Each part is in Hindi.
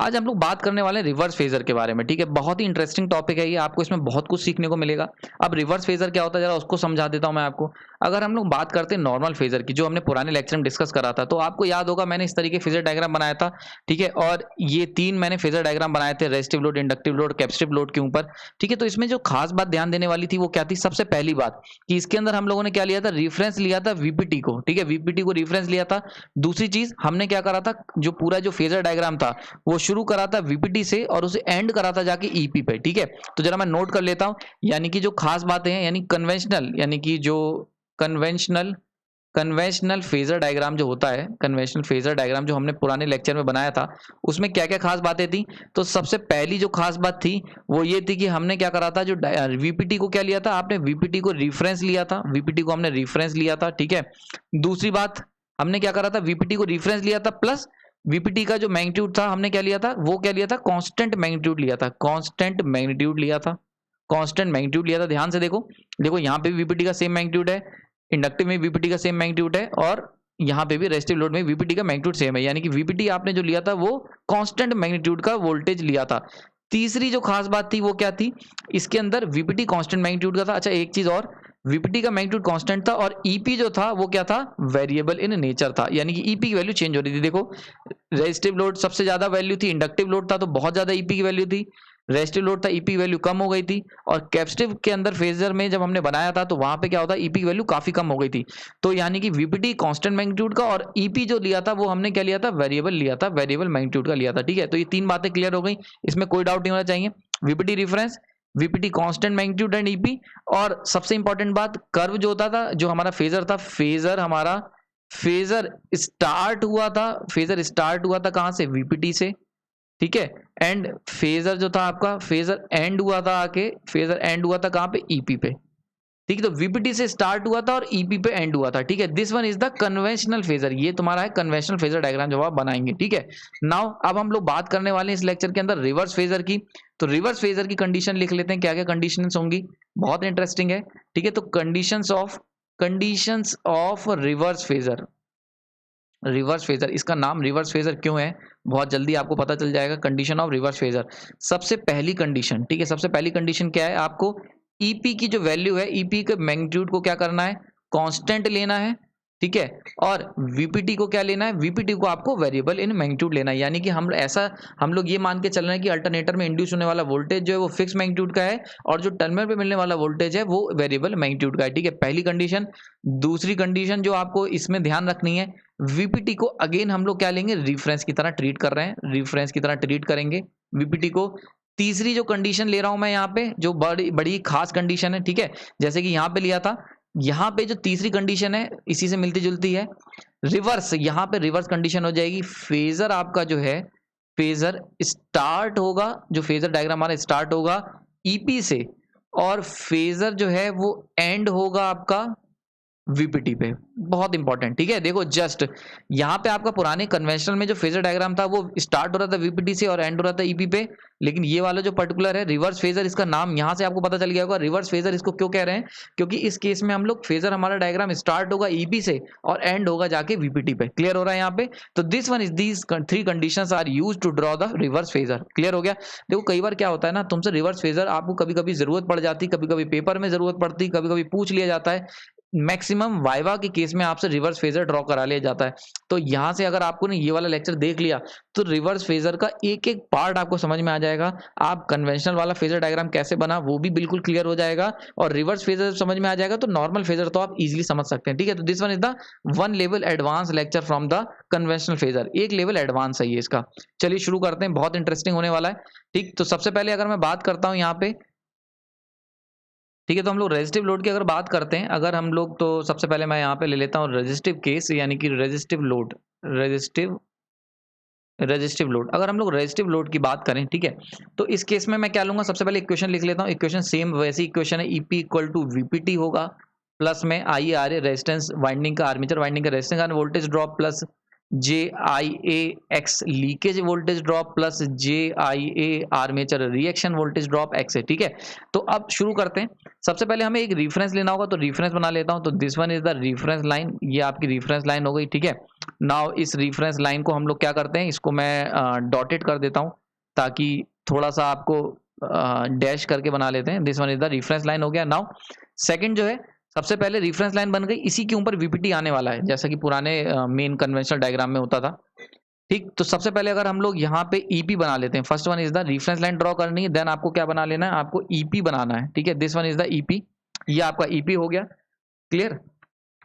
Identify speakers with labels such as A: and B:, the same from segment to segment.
A: आज हम लोग बात करने वाले हैं रिवर्स फेजर के बारे में। ठीक है, बहुत ही इंटरेस्टिंग टॉपिक है ये, आपको इसमें बहुत कुछ सीखने को मिलेगा। अब रिवर्स फेजर क्या होता है जरा उसको समझा देता हूं मैं आपको। अगर हम लोग बात करते हैं नॉर्मल फेजर की, जो हमने पुराने लेक्चर में डिस्कस करा था, तो आपको याद होगा मैंने इस तरीके फेजर डायग्राम बनाया था। ठीक है, और ये तीन मैंने फेजर डायग्राम बनाए थे, resistive load, inductive load, capacitive load के ऊपर। ठीक है, तो इसमें जो खास बात ध्यान देने वाली थी वो क्या थी? सबसे पहली बात कि इसके अंदर हम लोगों ने क्या लिया था? रेफरेंस लिया था वीपीटी को। ठीक है, वीपीटी को रेफरेंस लिया था। दूसरी चीज हमने क्या करा था, जो पूरा जो फेजर डायग्राम था वो शुरू करा था वीपीटी से और उसे एंड करा था जाके ईपी पे। ठीक है, तो जरा मैं नोट कर लेता हूं, यानी कि जो खास बातें हैं, यानी कन्वेंशनल, यानी कि जो कन्वेंशनल कन्वेंशनल फेजर डायग्राम जो होता है, कन्वेंशनल फेजर डायग्राम जो हमने पुराने लेक्चर में बनाया था, उसमें क्या क्या खास बातें थी? तो सबसे पहली जो खास बात थी वो ये थी कि हमने क्या करा था, जो वीपीटी को क्या लिया था, आपने वीपीटी को रेफरेंस लिया था, वीपीटी को हमने रेफरेंस लिया था। ठीक है, दूसरी बात हमने क्या करा था, वीपीटी को रेफरेंस लिया था, प्लस वीपीटी का जो मैग्नीट्यूड था हमने क्या लिया था, वो क्या लिया था, कांस्टेंट मैग्नीट्यूड लिया था, कांस्टेंट मैग्नीट्यूड लिया था, कांस्टेंट मैग्नीट्यूड लिया था। ध्यान से देखो, देखो यहाँ पे वीपीटी का सेम मैग्नीट्यूड है, इंडक्टिव में वीपीटी का सेम मैग्नीट्यूड है, और यहाँ पे भी रेजिस्टिव लोड में वीपीटी का मैग्नीट्यूड सेम है, यानी कि वीपीटी आपने जो लिया था वो कांस्टेंट मैग्नीट्यूड का वोल्टेज लिया था। तीसरी जो खास बात थी वो क्या थी, इसके अंदर वीपीटी कांस्टेंट मैग्नीट्यूड का था। अच्छा, एक चीज और, वीपीटी का मैग्नीट्यूड कांस्टेंट था और ईपी जो था वो क्या था, वेरिएबल इन नेचर था, यानी कि ईपी की वैल्यू चेंज हो रही थी। देखो, रेजिस्टिव लोड सबसे ज्यादा वैल्यू थी, इंडक्टिव लोड था तो बहुत ज्यादा ईपी की वैल्यू थी, रेजिस्टिव लोड था ईपी की वैल्यू कम हो गई थी, और कैपेसिटिव के अंदर फेजर में जब हमने बनाया था तो वहां पे क्या होता है, ईपी की वैल्यू काफी कम हो गई थी। तो यानी कि वीपीटी कांस्टेंट मैग्नीट्यूड का और ईपी जो लिया था वो हमने क्या लिया था, वेरिएबल लिया था, वेरिएबल मैग्नीट्यूड का लिया था। ठीक है, तो ये तीन बातें क्लियर हो गई, इसमें कोई डाउट नहीं होना चाहिए। VPT reference, VPT constant magnitude and EP, और सबसे इंपॉर्टेंट बात, कर्व जो होता था, जो हमारा फेजर था, फेजर हमारा फेजर स्टार्ट हुआ था, फेजर स्टार्ट हुआ था कहां से, वीपीटी से। ठीक है, एंड फेजर जो था आपका, फेजर एंड हुआ था आके, फेजर एंड हुआ था कहां पे, ईपी पे। ठीक है, तो वीपीटी से स्टार्ट हुआ था और ईपी पे एंड हुआ था। ठीक है, this one is the conventional phasor, ये तुम्हारा है कन्वेंशनल फेजर डायग्राम जो आप बनाएंगे। ठीक है, नाउ अब हम लोग बात करने वाले हैं इस लेक्चर के अंदर रिवर्स फेजर की। तो रिवर्स फेजर की कंडीशन लिख लेते हैं, क्या क्या कंडीशंस होंगी, बहुत इंटरेस्टिंग है। ठीक है, तो conditions of reverse phasor, reverse phasor, इसका नाम रिवर्स फेजर क्यों है, बहुत जल्दी आपको पता चल जाएगा। कंडीशन ऑफ रिवर्स फेजर, सबसे पहली कंडीशन, ठीक है, सबसे पहली कंडीशन क्या है, आपको ईपी की जो वैल्यू है, ईपी के मैग्नीट्यूड को क्या करना है, कांस्टेंट लेना है। ठीक है, और वीपीटी को क्या लेना है, वीपीटी को आपको वेरिएबल इन मैग्नीट्यूड लेना है, यानी कि हम लोग ये मान के चल रहे हैं कि अल्टरनेटर में इंड्यूस होने वाला वोल्टेज जो है वो फिक्स मैग्नीट्यूड का है और जो टर्मिनल पे मिलने वाला वोल्टेज है वो वेरिएबल मैग्नीट्यूड का है। ठीक है, पहली कंडीशन। दूसरी कंडीशन जो आपको इसमें ध्यान रखनी है, वीपीटी को अगेन हम लोग क्या लेंगे, रेफरेंस की तरह ट्रीट कर रहे हैं, रेफरेंस की तरह ट्रीट करेंगे वीपीटी को। तीसरी जो कंडीशन ले रहा हूं मैं यहाँ पे, जो बड़ी बड़ी खास कंडीशन है, ठीक है, जैसे कि यहाँ पे लिया था, यहाँ पे जो तीसरी कंडीशन है इसी से मिलती जुलती है, रिवर्स, यहाँ पे रिवर्स कंडीशन हो जाएगी, फेजर आपका जो है, फेजर स्टार्ट होगा, जो फेजर डायग्राम हमारा स्टार्ट होगा ईपी से, और फेजर जो है वो एंड होगा आपका वीपीटी पे। बहुत इंपॉर्टेंट। ठीक है, देखो जस्ट यहाँ पे आपका पुराने कन्वेंशनल में जो फेजर डायग्राम था वो स्टार्ट हो रहा था वीपीटी से और एंड हो रहा था ईपी पे, लेकिन ये वाला जो पर्टिकुलर है रिवर्स फेजर, इसका नाम यहाँ से आपको पता चल गया होगा रिवर्स फेजर इसको क्यों कह रहे हैं, क्योंकि इस केस में हम लोग फेजर, हमारा डायग्राम स्टार्ट होगा ईपी से और एंड होगा जाके वीपीटी पे। क्लियर हो रहा है यहाँ पे? तो this one is these three conditions are used to draw the reverse phasor. Clear हो गया? देखो कई बार क्या होता है ना, तुमसे रिवर्स फेजर आपको कभी कभी जरूरत पड़ जाती, कभी कभी पेपर में जरूरत पड़ती, कभी कभी पूछ लिया जाता है, मैक्सिमम वाइवा के केस में आपसे रिवर्स फेजर ड्रॉ करा लिया जाता है। तो यहां से अगर आपको ने ये वाला लेक्चर देख लिया तो रिवर्स फेजर का एक एक पार्ट आपको समझ में आ जाएगा, आप कन्वेंशनल वाला फेजर डायग्राम कैसे बना वो भी बिल्कुल क्लियर हो जाएगा, और रिवर्स फेजर समझ में आ जाएगा तो नॉर्मल फेजर तो आप इजीली समझ सकते हैं। ठीक है, तो this one is the one level advance lecture from the conventional phasor, एक लेवल एडवांस है ये इसका। चलिए शुरू करते हैं, बहुत इंटरेस्टिंग होने वाला है। ठीक, तो सबसे पहले अगर मैं बात करता हूँ यहाँ पे, ठीक है, तो हम लोग रेजिस्टिव लोड की अगर बात करते हैं, अगर हम लोग, तो सबसे पहले मैं यहाँ पे ले लेता हूँ रेजिस्टिव केस, यानी कि resistive load, resistive resistive load. अगर हम लोग रेजिस्टिव लोड की बात करें, ठीक है, तो इस केस में मैं क्या लूंगा, सबसे पहले इक्वेशन लिख लेता हूँ। इक्वेशन सेम वैसी इक्वेशन है, ईपी इक्वल टू वीपीटी होगा, प्लस में I R A resistance winding का, आर्मेचर वाइंडिंग का resistance voltage drop, plus J I A x leakage voltage drop plus J I A armature reaction voltage drop x है, ठीक है। तो अब शुरू करते हैं। सबसे पहले हमें एक रिफरेंस लेना होगा, तो रिफरेंस बना लेता हूं। तो this one is the reference line, ये आपकी रिफरेंस लाइन हो गई, ठीक है। नाउ इस रिफरेंस लाइन को हम लोग क्या करते हैं, इसको मैं डॉटेड कर देता हूं ताकि थोड़ा सा आपको डैश करके बना लेते हैं। This one is the reference line हो गया। नाउ सेकंड जो है, सबसे पहले रिफरेंस लाइन बन गई, इसी के ऊपर वीपीटी आने वाला है, जैसा कि पुराने मेन कन्वेंशनल डायग्राम में होता था, ठीक। तो सबसे पहले अगर हम लोग यहाँ पे ईपी बना लेते हैं, first one is the reference line draw करनी है, देन आपको क्या बना लेना है, आपको ईपी बनाना है, ठीक है। This one is the EP, ये आपका ईपी हो गया, क्लियर।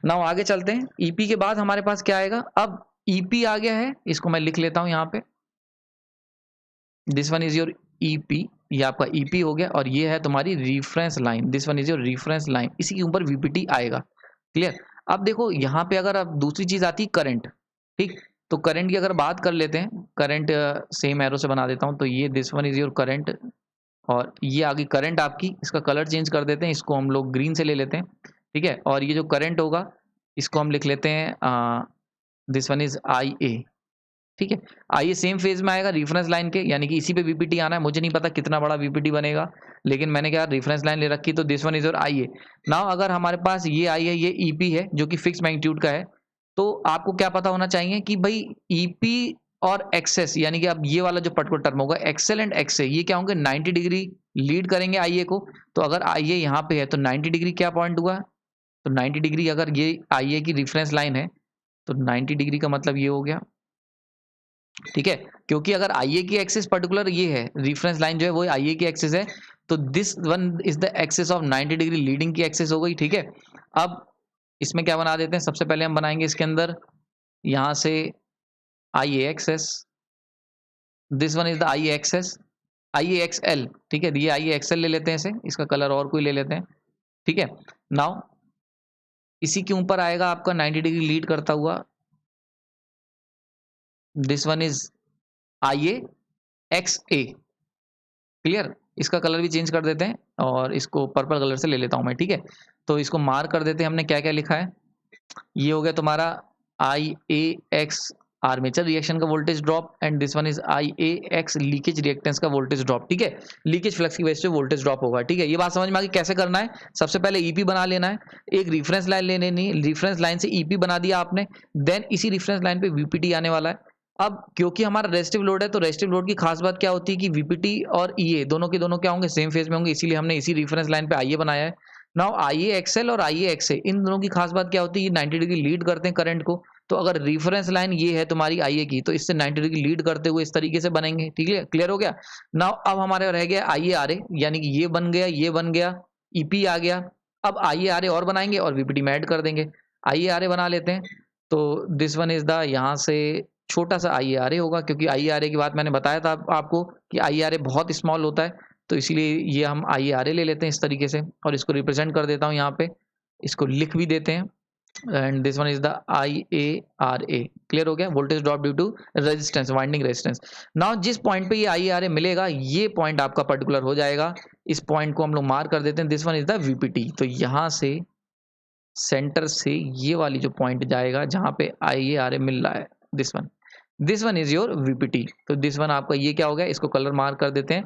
A: नाउ आगे चलते हैं। ईपी के बाद हमारे पास क्या आएगा, अब ईपी आ गया है, इसको मैं लिख लेता हूं यहाँ पे, this one is your EP, ये आपका ईपी हो गया, और ये है तुम्हारी reference line, this one is your reference line, इसी के ऊपर वीपीटी आएगा, क्लियर। अब देखो यहाँ पे अगर अब दूसरी चीज आती है करंट, ठीक। तो करंट की अगर बात कर लेते हैं, करंट सेम एरो से बना देता हूँ, तो ये this one is your current, और ये आगे करंट आपकी, इसका कलर चेंज कर देते हैं, इसको हम लोग ग्रीन से ले लेते हैं, ठीक है। और ये जो करंट होगा इसको हम लिख लेते हैं दिस वन इज आई ए, ठीक है। आइए सेम फेज में आएगा रेफरेंस लाइन के, यानी कि इसी पे वीपीटी आना है। मुझे नहीं पता कितना बड़ा वीपीटी बनेगा, लेकिन मैंने क्या रेफरेंस लाइन ले रखी, तो दिस वन इज और आइए। नाउ अगर हमारे पास ये आई है, ये ईपी है जो कि फिक्स मैग्नीट्यूड का है, तो आपको क्या पता होना चाहिए कि भाई ईपी और एक्सेस, यानी कि अब ये वाला जो पर्टिकुलर टर्म होगा एक्सेल एंड एक्से, ये क्या होंगे, 90 डिग्री लीड करेंगे आईए को। तो अगर आईए यहाँ पे है तो 90 डिग्री क्या पॉइंट हुआ, तो 90 डिग्री अगर ये आईए की रेफरेंस लाइन है तो 90 डिग्री का मतलब ये हो गया, ठीक है। क्योंकि अगर आईए की एक्सिस पर्टिकुलर ये है, रेफरेंस लाइन जो है वो आईए की एक्सिस है, तो this one is the axis of 90 degree leading की एक्सिस हो गई, ठीक है। अब इसमें क्या बना देते हैं, सबसे पहले हम बनाएंगे इसके अंदर यहां से I A XS, this one is the I A XS, I A XL, ठीक है। ये आई ए एक्सएल ले लेते हैं इसे, इसका कलर और कोई ले लेते हैं, ठीक है। नाउ इसी के ऊपर आएगा आपका 90 डिग्री लीड करता हुआ, this one is I A X A, clear. इसका कलर भी चेंज कर देते हैं और इसको पर्पल कलर से ले लेता हूं मैं, ठीक है। तो इसको मार्क कर देते हैं, हमने क्या क्या लिखा है, ये हो गया तुम्हारा आई ए एक्स आर्मेचर रिएक्शन का voltage drop, and this one is I A x leakage reactance का वोल्टेज ड्रॉप, ठीक है। लीकेज फ्लक्स की वजह से वोल्टेज ड्रॉप होगा, ठीक है। ये बात समझ में आ गई कैसे करना है। सबसे पहले ईपी बना लेना है, एक रेफरेंस लाइन ले लेनी है, रेफरेंस लाइन से ईपी बना दिया आपने, देन इसी रेफरेंस लाइन पे वीपीटी आने वाला है। अब क्योंकि हमारा रेजिस्टिव लोड है, तो रेजिस्टिव लोड की खास बात क्या होती है कि वीपीटी और ईए दोनों के दोनों क्या होंगे, सेम फेज में होंगे, इसीलिए हमने इसी रेफरेंस लाइन पे आईए बनाया है। नाउ आईए एक्सएल और आईए एक्सए, इन दोनों की खास बात क्या होती है, ये 90 डिग्री लीड करते हैं करंट को। तो अगर रेफरेंस लाइन ये है तुम्हारी आईए की, तो इससे 90 डिग्री लीड करते हुए इस तरीके से बनेंगे, ठीक है, क्लियर हो गया। नाउ अब हमारे रह गया आईए आरए, यानी कि ये बन गया, ये बन गया, ईपी आ गया। अब आईए आरए और बनाएंगे और वीपीटी में ऐड कर देंगे। आईए आरए बना लेते हैं, तो दिस वन इज द, यहाँ से छोटा सा आई आर ए होगा, क्योंकि आई आर ए की बात मैंने बताया था आपको कि आई आर ए बहुत स्मॉल होता है, तो इसलिए ये हम आई आर ए ले लेते हैं इस तरीके से, और इसको रिप्रेजेंट कर देता हूँ यहाँ पे, इसको लिख भी देते हैं, and this one is the I A R A, clear हो गया। Voltage drop due to resistance, winding resistance. Now जिस पॉइंट पे ये आई आर ए मिलेगा, ये पॉइंट आपका पर्टिकुलर हो जाएगा, इस पॉइंट को हम लोग मार्क कर देते हैं, this one is the VPT. तो यहाँ से सेंटर से ये वाली जो पॉइंट जाएगा जहाँ पे आई ए आर ए मिल रहा है, this one is your VPT. तो दिस वन आपका ये क्या हो गया, इसको कलर मार्क कर देते हैं,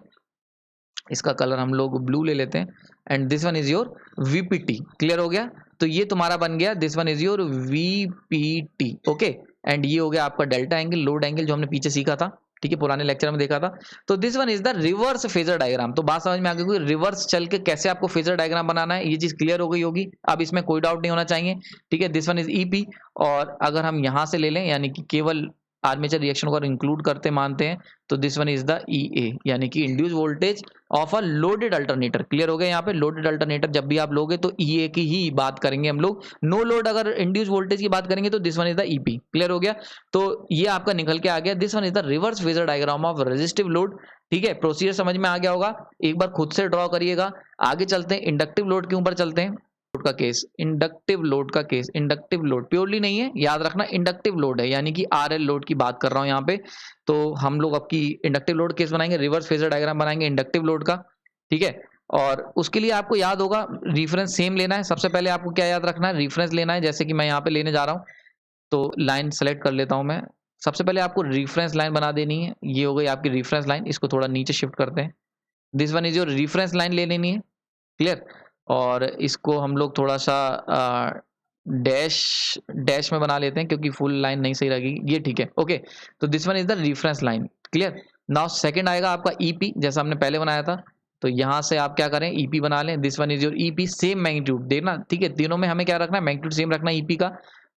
A: इसका कलर हम लोग ब्लू ले लेते हैं, and this one is your VPT, clear हो गया। तो ये तुम्हारा बन गया, this one is your VPT, okay. And ये हो गया आपका डेल्टा एंगल, लोड एंगल, जो हमने पीछे सीखा था, ठीक है, पुराने लेक्चर में देखा था। तो this one is the reverse phasor diagram. तो बात समझ में आ गई, रिवर्स चल के कैसे आपको फेजर डायग्राम बनाना है, ये चीज क्लियर हो गई होगी, अब इसमें कोई डाउट नहीं होना चाहिए, ठीक है। दिस वन इज ईपी, और अगर हम यहां से ले लें, यानी कि केवल आर्मेचर रिएक्शन को इंक्लूड करते मानते हैं, तो दिस वन इज द ईए, यानी कि induce voltage of a loaded alternator, clear हो गया। यहाँ पे लोडेड अल्टरनेटर जब भी आप लोगे तो ईए की ही बात करेंगे हम लोग, नो लोड अगर इंड्यूस वोल्टेज की बात करेंगे तो this one is the EP, clear हो गया। तो ये आपका निकल के आ गया, this one is the reverse phasor diagram of resistive load, ठीक है। प्रोसीजर समझ में आ गया होगा, एक बार खुद से ड्रॉ करिएगा। आगे चलते हैं, इंडक्टिव लोड के ऊपर चलते हैं, लोड का केस, इंडक्टिव लोड का केस, इंडक्टिव लोड प्योरली नहीं है, याद रखना इंडक्टिव लोड है, यानी कि आरएल लोड की बात कर रहा हूं यहाँ पे। तो हम लोग आपकी इंडक्टिव लोड केस बनाएंगे, रिवर्स फेजर डायग्राम बनाएंगे इंडक्टिव लोड का, ठीक है। और उसके लिए आपको याद होगा रेफरेंस सेम लेना है। सबसे पहले आपको क्या याद रखना है, रेफरेंस लेना है, जैसे कि मैं यहाँ पे लेने जा रहा हूँ, तो लाइन सेलेक्ट कर लेता हूं मैं। सबसे पहले आपको रेफरेंस लाइन बना देनी है, ये हो गई आपकी रेफरेंस लाइन। इसको थोड़ा नीचे शिफ्ट करते हैं, this one is your reference line ले लेनी है, क्लियर। और इसको हम लोग थोड़ा सा डैश डैश में बना लेते हैं क्योंकि फुल लाइन नहीं सही लगेगी, ये ठीक है। ओके, तो this one is the reference line, clear. Now second आएगा आपका ईपी, जैसा हमने पहले बनाया था। तो यहाँ से आप क्या करें, ईपी बना लें। This one is your EP, same magnitude देखना, ठीक है। तीनों में हमें क्या रखना है, मैग्नीट्यूड सेम रखना है ईपी का।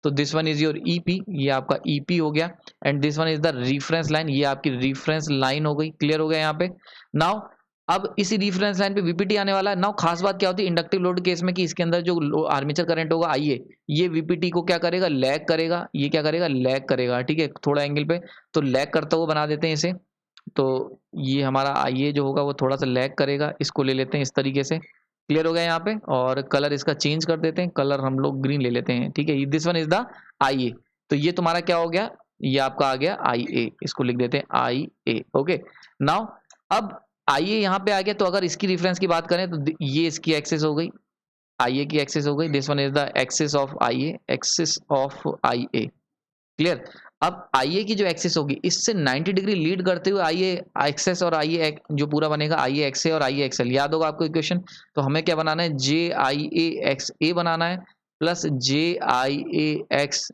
A: तो this one is your EP, ये आपका ईपी हो गया। And this one is the reference line, ये आपकी रेफरेंस लाइन हो गई, क्लियर हो गया यहाँ पे। नाउ अब इसी रेफरेंस लाइन पे वीपीटी आने वाला है। नाउ खास बात क्या होती है इंडक्टिव लोड केस में कि इसके अंदर जो आर्मेचर करंट होगा आईए, ये वीपीटी को क्या करेगा, लैग करेगा। ये क्या करेगा, लैग करेगा, ठीक है, थोड़ा एंगल पे। तो लैग करता हुआ बना देते हैं इसे। तो ये हमारा आईए जो होगा वो थोड़ा सा लैग करेगा, इसको ले लेते हैं इस तरीके से, क्लियर हो गया यहाँ पे। और कलर इसका चेंज कर देते हैं, कलर हम लोग ग्रीन ले लेते हैं, ठीक है। दिस वन इज द आईए। तो ये तुम्हारा क्या हो गया, ये आपका आ गया आईए, इसको लिख देते हैं आईए। ओके, नाउ अब आईए यहाँ पे आ गया। तो अगर इसकी रेफरेंस की बात करें तो ये इसकी एक्सेस हो गई, आईए की एक्सेस हो गई। This one is the axis of IA, axis of IA, clear. अब आईए की जो एक्सेस होगी इससे 90 डिग्री लीड करते हुए आईए एक्सेस और आईए जो पूरा बनेगा आईए एक्स और आईए एक्सएल, याद होगा आपको इक्वेशन। तो हमें क्या बनाना है, जे आई ए एक्स ए बनाना है plus J I A X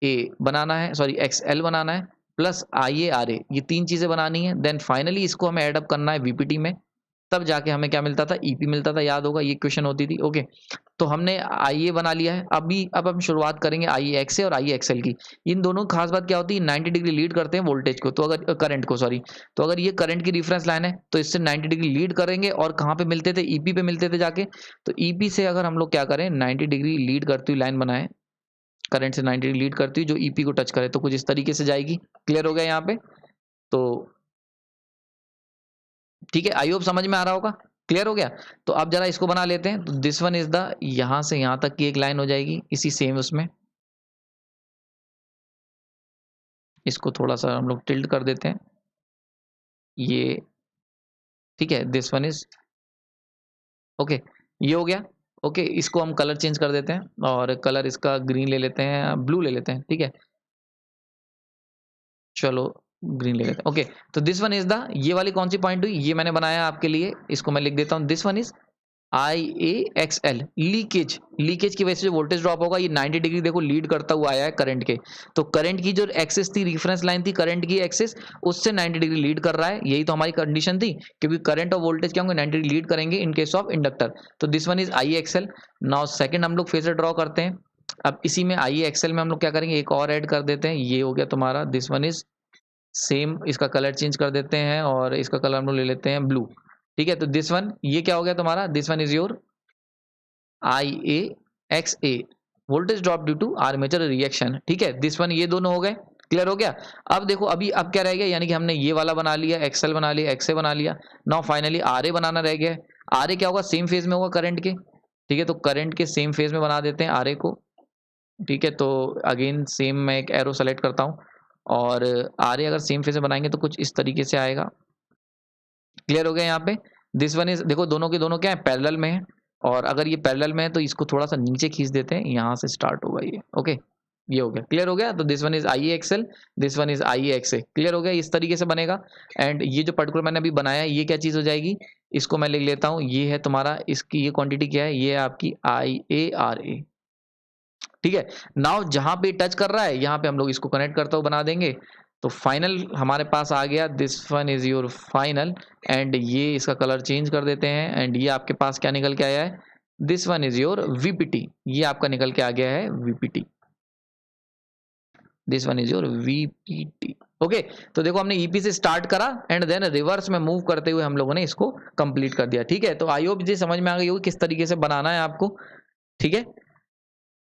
A: ए बनाना है, सॉरी एक्स एल बनाना है, प्लस आई ए आर ए, ये तीन चीजें बनानी है। देन फाइनली इसको हमें एडअप करना है वीपीटी में, तब जाके हमें क्या मिलता था, ईपी मिलता था, याद होगा ये क्वेश्चन होती थी। ओके, तो हमने आई ए बना लिया है। अब हम शुरुआत करेंगे आई ए एक्स ए और आई ए एक्सएल की। इन दोनों की खास बात क्या होती है, 90 डिग्री लीड करते हैं वोल्टेज को, तो अगर करंट को, सॉरी, तो अगर ये करंट की रेफरेंस लाइन है तो इससे 90 डिग्री लीड करेंगे। और कहाँ पे मिलते थे, ईपी पे मिलते थे जाके। तो ईपी से अगर हम लोग क्या करें, 90 डिग्री लीड करती हुई लाइन बनाए, करंट से 90 डिग्री लीड करती हुई जो ईपी को टच करे, तो कुछ इस तरीके से जाएगी, क्लियर हो गया यहाँ पे। तो ठीक है, आई होप समझ में आ रहा होगा, क्लियर हो गया। तो अब जरा इसको बना लेते हैं। तो दिस वन इज द, यहां से यहां तक की एक लाइन हो जाएगी इसी सेम उसमें। इसको थोड़ा सा हम लोग टिल्ट कर देते हैं, ये ठीक है। दिस वन इज ओके, ये हो गया। ओके, इसको हम कलर चेंज कर देते हैं और कलर इसका ग्रीन ले लेते हैं, ब्लू ले लेते हैं, ठीक है। चलो ग्रीन ले लेते हैं। ओके, तो दिस वन इज द, ये वाली कौन सी पॉइंट हुई, ये मैंने बनाया आपके लिए, इसको मैं लिख देता हूं। This one is I A X L, leakage, leakage की वजह से जो वोल्टेज ड्रॉप होगा ये 90 डिग्री देखो लीड करता हुआ आया है करंट के। तो करंट की जो एक्सेस थी, रेफरेंस लाइन थी करंट की एक्सेस, उससे 90 डिग्री लीड कर रहा है, यही तो हमारी कंडीशन थी। क्योंकि करंट और वोल्टेज क्या होंगे, 90 डिग्री लीड करेंगे इन केस ऑफ इंडक्टर। तो this one is I XL. Now second हम लोग फेजर ड्रॉ करते हैं। अब इसी में आई एक्सएल में हम लोग क्या करेंगे, एक और ऐड कर देते हैं, ये हो गया तुम्हारा। दिस वन इज सेम, इसका कलर चेंज कर देते हैं और इसका कलर हम लोग ले लेते हैं ब्लू, ठीक है। तो दिस वन, ये क्या हो गया तुम्हारा, this one is your I A X A, voltage drop due to armature reaction, ठीक है। दिस वन, ये दोनों हो गए, क्लियर हो गया। अब देखो अभी अब क्या रह गया, यानी कि हमने ये वाला बना लिया, एक्सएल बना लिया, एक्सए बना लिया। नाउ फाइनली आर ए बनाना रह गया है। आर ए क्या होगा, सेम फेज में होगा करंट के, ठीक है। तो करंट के सेम फेज में बना देते हैं आर ए को, ठीक है। तो अगेन सेम मैं एक एरो सेलेक्ट करता हूँ और आर ए अगर सेम फेज में बनाएंगे तो कुछ इस तरीके से आएगा, क्लियर हो गया यहाँ पे। दिस वन इज, देखो दोनों के दोनों क्या है, पैरेलल में है। और अगर ये पैरेलल में है तो इसको थोड़ा सा नीचे खींच देते हैं, यहाँ से स्टार्ट होगा ये। ओके, ये हो गया, क्लियर हो गया। तो this one is I XL, this one is I x A, clear हो गया, इस तरीके से बनेगा। एंड ये जो पर्टिकुलर मैंने अभी बनाया है, ये क्या चीज हो जाएगी, इसको मैं लिख लेता हूँ, ये है तुम्हारा, इसकी ये क्वांटिटी क्या है, ये है आपकी आई ए आर ए, ठीक है। नाउ जहां पे टच कर रहा है यहाँ पे हम लोग इसको कनेक्ट करता हुआ बना देंगे। तो फाइनल हमारे पास आ गया, this one is your final. And ये इसका कलर चेंज कर देते हैं एंड ये आपके पास क्या निकल के आया है, this one is your VPT, ये आपका निकल के आ गया है VPT, this one is your VPT. Okay, तो देखो हमने ईपी से स्टार्ट करा एंड देन रिवर्स में मूव करते हुए हम लोगों ने इसको कंप्लीट कर दिया, ठीक है। तो आई होप ये समझ में आ गई होगी किस तरीके से बनाना है आपको, ठीक है।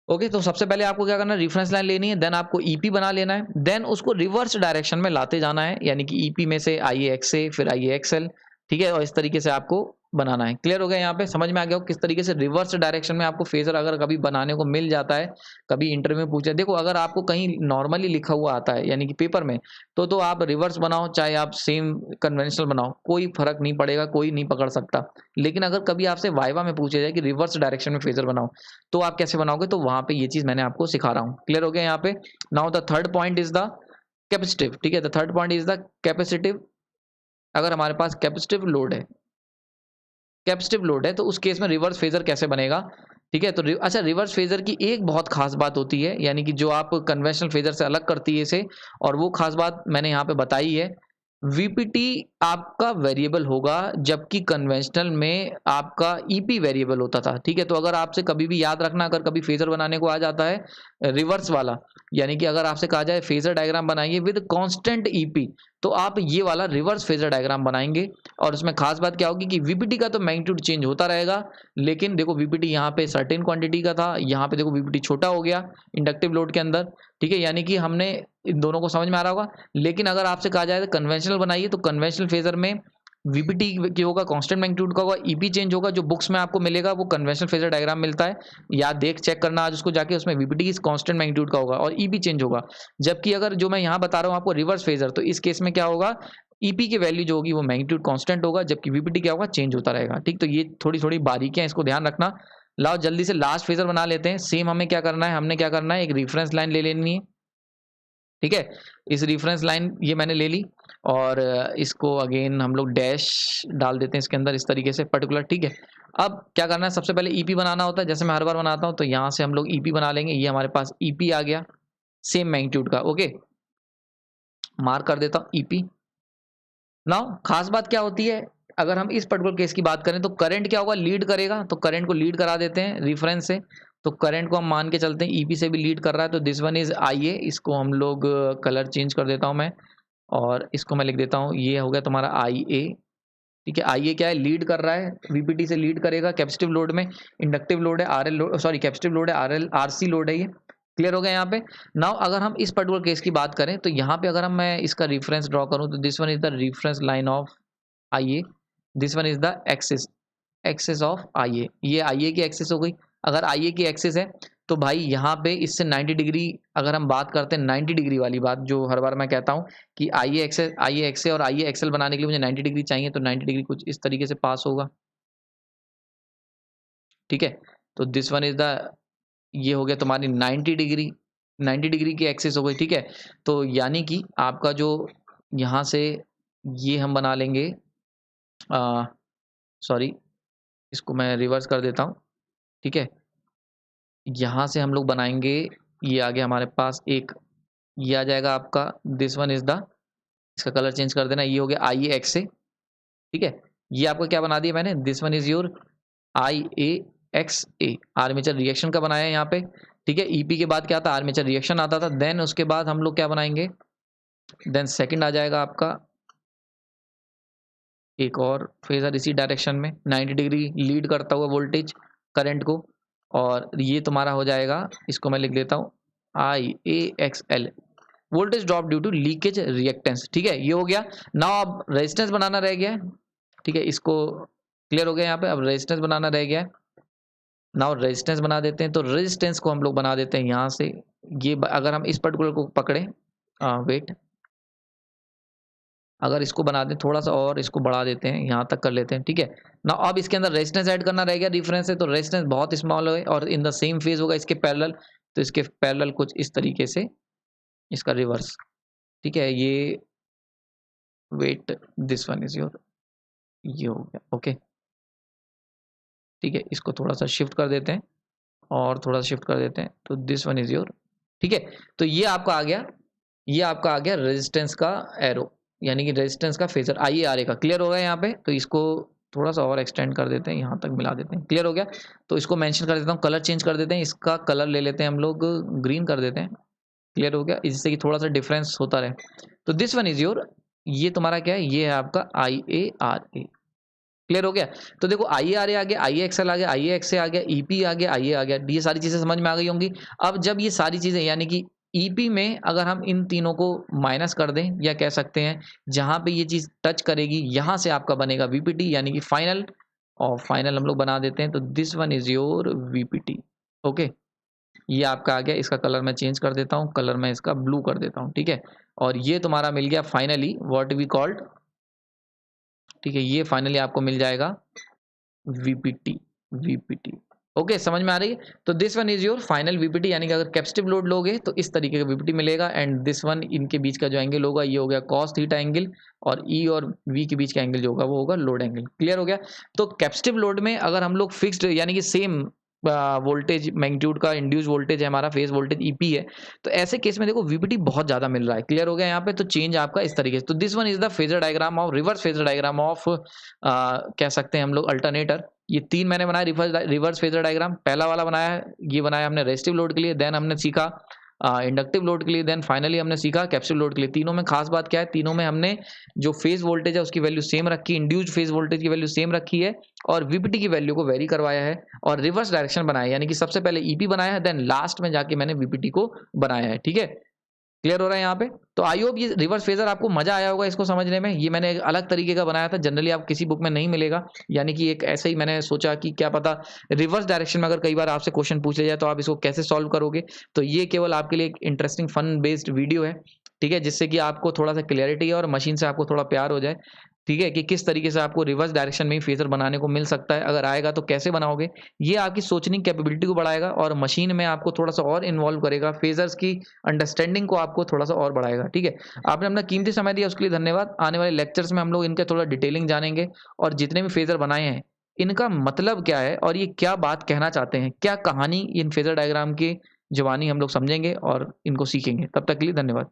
A: ओके, तो सबसे पहले आपको क्या करना है, रेफरेंस लाइन लेनी है, देन आपको ईपी बना लेना है, देन उसको रिवर्स डायरेक्शन में लाते जाना है, यानी कि ईपी में से आई एक्स ए, फिर आई एक्सएल, ठीक है। और इस तरीके से आपको बनाना है। क्लियर हो गया? यहाँ पे समझ में आ गया हो किस तरीके से रिवर्स डायरेक्शन में आपको फेजर अगर कभी बनाने को मिल जाता है, कभी इंटरव्यू में पूछा, देखो अगर आपको कहीं नॉर्मली लिखा हुआ आता है यानी कि पेपर में, तो आप रिवर्स बनाओ चाहे आप सेम कन्वेंशनल बनाओ, कोई फर्क नहीं पड़ेगा, कोई नहीं पकड़ सकता। लेकिन अगर कभी आपसे वाइवा में पूछा जाए कि रिवर्स डायरेक्शन में फेजर बनाओ, तो आप कैसे बनाओगे, तो वहां पे ये चीज मैंने आपको सिखा रहा हूँ। क्लियर हो गया यहाँ पे? Now the third point is the capacitive. ठीक है, the third point is the capacitive. अगर हमारे पास कैपेसिटिव लोड है, कैपेसिटिव लोड है, तो उस केस में रिवर्स फेजर कैसे बनेगा? ठीक है, तो अच्छा, रिवर्स फेजर की एक बहुत खास बात होती है, यानी कि जो आप कन्वेंशनल फेजर से अलग करती है इसे, और वो खास बात मैंने यहाँ पे बताई है। वीपीटी आपका वेरिएबल होगा, जबकि कन्वेंशनल में आपका ईपी वेरिएबल होता था। ठीक है, तो अगर आपसे कभी भी याद रखना, अगर कभी फेजर बनाने को आ जाता है रिवर्स वाला, यानी कि अगर आपसे कहा जाए फेजर डायग्राम बनाइए विद कांस्टेंट ईपी, तो आप ये वाला रिवर्स फेजर डायग्राम बनाएंगे। और उसमें खास बात क्या होगी कि वीपीटी का तो मैग्नीट्यूड चेंज होता रहेगा, लेकिन देखो वीपीटी यहाँ पे सर्टेन क्वांटिटी का था, यहाँ पे देखो वीपीटी छोटा हो गया इंडक्टिव लोड के अंदर। ठीक है, यानी कि हमने इन दोनों को समझ में आ रहा होगा। लेकिन अगर आपसे कहा जाए तो कन्वेंशनल बनाइए, तो कन्वेंशनल फेजर में वीपीटी की होगा, कांस्टेंट मैग्नीट्यूड का होगा, ईपी चेंज होगा। जो बुक्स में आपको मिलेगा वो कन्वेंशनल फेजर डायग्राम मिलता है, या देख चेक करना आज उसको जाके, उसमें वीपीटी की कांस्टेंट मैग्नीट्यूड का होगा और ईपी चेंज होगा। जबकि अगर जो मैं यहाँ बता रहा हूँ आपको रिवर्स फेजर, तो इस केस में क्या होगा, ईपी की वैल्यू जो होगी वो मैग्नीट्यूड कांस्टेंट होगा, जबकि वीपीटी क्या होगा, चेंज होता रहेगा। ठीक, तो ये थोड़ी थोड़ी बारीकियां, इसको ध्यान रखना। लाओ जल्दी से लास्ट फेजर बना लेते हैं। सेम हमें क्या करना है, हमने क्या करना है, एक रेफरेंस लाइन ले लेनी है। ठीक है, इस रेफरेंस लाइन ये मैंने ले ली, और इसको अगेन हम लोग डैश डाल देते हैं इसके अंदर इस तरीके से पर्टिकुलर। ठीक है, अब क्या करना है, सबसे पहले ईपी बनाना होता है, जैसे मैं हर बार बनाता हूं, तो यहां से हम लोग ईपी बना लेंगे। ये हमारे पास ईपी आ गया सेम मैग्नीट्यूड का। ओके, मार्क कर देता हूं ईपी। नाउ खास बात क्या होती है, अगर हम इस पर्टिकुलर केस की बात करें, तो करंट क्या होगा, लीड करेगा, तो करंट को लीड करा देते हैं रेफरेंस से। तो करंट को हम मान के चलते हैं ईपी से भी लीड कर रहा है, तो दिस वन इज आईए। इसको हम लोग कलर चेंज कर देता हूं मैं, और इसको मैं लिख देता हूं, ये हो गया तुम्हारा आई ए। ठीक है, आई ए क्या है, लीड कर रहा है, वीपीटी से लीड करेगा कैपेसिटिव लोड में। इंडक्टिव लोड है RL load, sorry capacitive load है आरएल, आरसी लोड है ये। क्लियर हो गया यहाँ पे? नाउ अगर हम इस पर्टिकुलर केस की बात करें, तो यहाँ पे अगर मैं इसका रेफरेंस ड्रॉ करूँ, तो this one is the reference line of I A, this one is the axis, axis of I A. ये आई ए की एक्सिस हो गई। अगर आई ए की एक्सिस है, तो भाई यहाँ पे इससे 90 डिग्री, अगर हम बात करते हैं 90 डिग्री वाली बात, जो हर बार मैं कहता हूँ कि आई ए एक्सेल, आई ए एक्से और आई ए एक्सेल बनाने के लिए मुझे 90 डिग्री चाहिए, तो 90 डिग्री कुछ इस तरीके से पास होगा। ठीक है, तो दिस वन इज द, ये हो गया तुम्हारी 90 डिग्री, 90 डिग्री की एक्सिस हो गई। ठीक है, तो यानी कि आपका जो यहाँ से ये हम बना लेंगे, सॉरी इसको मैं रिवर्स कर देता हूँ। ठीक है, यहाँ से हम लोग बनाएंगे, ये आ गया हमारे पास एक, ये आ जाएगा आपका, दिस वन इज द, इसका कलर चेंज कर देना, ये हो गया आई ए एक्स ए। ठीक है, ये आपका क्या बना दिया मैंने, this one is your I A X A. Armature reaction का बनाया है यहाँ पे। ठीक है, ईपी के बाद क्या था, आर्मेचर रिएक्शन आता था। देन उसके बाद हम लोग क्या बनाएंगे, देन सेकंड आ जाएगा आपका एक और फेजर इसी डायरेक्शन में 90 डिग्री लीड करता हुआ वोल्टेज करंट को, और ये तुम्हारा हो जाएगा, इसको मैं लिख देता हूँ I A X L, voltage drop due to leakage reactance. ठीक है, ये हो गया। नाउ अब रेजिस्टेंस बनाना रह गया है। ठीक है, इसको क्लियर हो गया यहाँ पे, अब रेजिस्टेंस बनाना रह गया है। नाउ रेजिस्टेंस बना देते हैं, तो रेजिस्टेंस को हम लोग बना देते हैं यहाँ से, ये अगर हम इस पर्टिकुलर को पकड़े, वेट, अगर इसको बना दें थोड़ा सा और इसको बढ़ा देते हैं, यहाँ तक कर लेते हैं। ठीक है, ना अब इसके अंदर रेजिस्टेंस ऐड करना रह गया रेफरेंस से, तो रेजिस्टेंस बहुत स्मॉल है और इन द सेम फेज होगा इसके पैरेलल, तो इसके पैरेलल कुछ इस तरीके से, इसका रिवर्स। ठीक है, ये wait, this one is your, ये हो गया। ओके, ठीक है, इसको थोड़ा सा शिफ्ट कर देते हैं और थोड़ा सा शिफ्ट कर देते हैं, तो दिस वन इज योर। ठीक है, तो ये आपका आ गया, ये आपका आ गया रेजिस्टेंस का एरो, यानी कि रेजिस्टेंस का फेजर आई आर ए का। क्लियर हो गया यहाँ पे? तो इसको थोड़ा सा और एक्सटेंड कर देते हैं, यहाँ तक मिला देते हैं। क्लियर हो गया? तो इसको मेंशन कर देता हूँ, कलर चेंज कर देते हैं, इसका कलर ले लेते हैं हम लोग, ग्रीन कर देते हैं। क्लियर हो गया? इससे कि थोड़ा सा डिफरेंस होता रहे। तो दिस वन इज योर, ये तुम्हारा क्या है, ये है आपका आई ए आर ए। क्लियर हो गया? तो देखो आई आर ए आ गया, आई एक्सएल आ गया, आई एक्स आ गया, ईपी आ गया, आई आ गया, ये सारी चीजें समझ में आ गई होंगी। अब जब ये सारी चीजें, यानी कि ईपी में अगर हम इन तीनों को माइनस कर दें, या कह सकते हैं जहां पे ये चीज टच करेगी, यहां से आपका बनेगा वीपीटी, यानी कि फाइनल और फाइनल हम लोग बना देते हैं। तो this one is your VPT. Okay, ये आपका आ गया। इसका कलर मैं चेंज कर देता हूँ, कलर मैं इसका ब्लू कर देता हूँ, ठीक है। और ये तुम्हारा मिल गया फाइनली व्हाट वी कॉल्ड, ठीक है, ये फाइनली आपको मिल जाएगा वीपीटी। वीपीटी ओके, समझ में आ रही है। तो this one is your final VPT, यानी कि अगर कैपेसिटिव लोड लोगे तो इस तरीके का वीपीटी मिलेगा। एंड दिस वन, इनके बीच का जो एंगल होगा ये हो गया cos थीटा एंगल, और ई और वी के बीच का एंगल जो होगा वो होगा लोड एंगल। क्लियर हो गया। तो कैपेसिटिव लोड में अगर हम लोग फिक्स्ड यानी कि सेम वोल्टेज मैग्नीट्यूड का इंड्यूस वोल्टेज है हमारा, फेज वोल्टेज ईपी है, तो ऐसे केस में देखो वीपीटी बहुत ज्यादा मिल रहा है। क्लियर हो गया यहाँ पे। तो चेंज आपका इस तरीके से। तो this one is the phasor diagram of, reverse phasor diagram of कह सकते हैं हम लोग अल्टरनेटर। ये तीन मैंने बनाया रिवर्स फेजर डायग्राम। पहला वाला बनाया, ये बनाया हमने रेसिस्टिव लोड के लिए, देन हमने सीखा इंडक्टिव लोड के लिए, देन फाइनली हमने सीखा कैपेसिटिव लोड के लिए। तीनों में खास बात क्या है, तीनों में हमने जो फेज वोल्टेज है उसकी वैल्यू सेम रखी, इंड्यूस्ड फेज वोल्टेज की वैल्यू सेम रखी है, और वीपीटी की वैल्यू को वेरी करवाया है, और रिवर्स डायरेक्शन बनाया, यानी कि सबसे पहले ईपी बनाया है, देन लास्ट में जाके मैंने वीपीटी को बनाया है। ठीक है, क्लियर हो रहा है यहाँ पे। तो आई होप ये रिवर्स फेजर आपको मजा आया होगा इसको समझने में। ये मैंने एक अलग तरीके का बनाया था, जनरली आप किसी बुक में नहीं मिलेगा। यानी कि एक ऐसे ही मैंने सोचा कि क्या पता रिवर्स डायरेक्शन में अगर कई बार आपसे क्वेश्चन पूछ लिया जाए तो आप इसको कैसे सॉल्व करोगे। तो ये केवल आपके लिए एक इंटरेस्टिंग फन बेस्ड वीडियो है, ठीक है, जिससे कि आपको थोड़ा सा क्लियरिटी और मशीन से आपको थोड़ा प्यार हो जाए, ठीक है, कि किस तरीके से आपको रिवर्स डायरेक्शन में ही फेजर बनाने को मिल सकता है। अगर आएगा तो कैसे बनाओगे, ये आपकी सोचने की कैपेबिलिटी को बढ़ाएगा और मशीन में आपको थोड़ा सा और इन्वॉल्व करेगा, फेजर्स की अंडरस्टैंडिंग को आपको थोड़ा सा और बढ़ाएगा। ठीक है, आपने अपना कीमती समय दिया उसके लिए धन्यवाद। आने वाले लेक्चर्स में हम लोग इनका थोड़ा डिटेलिंग जानेंगे, और जितने भी फेजर बनाए हैं इनका मतलब क्या है और ये क्या बात कहना चाहते हैं, क्या कहानी इन फेजर डायग्राम की जुबानी हम लोग समझेंगे और इनको सीखेंगे। तब तक के लिए धन्यवाद।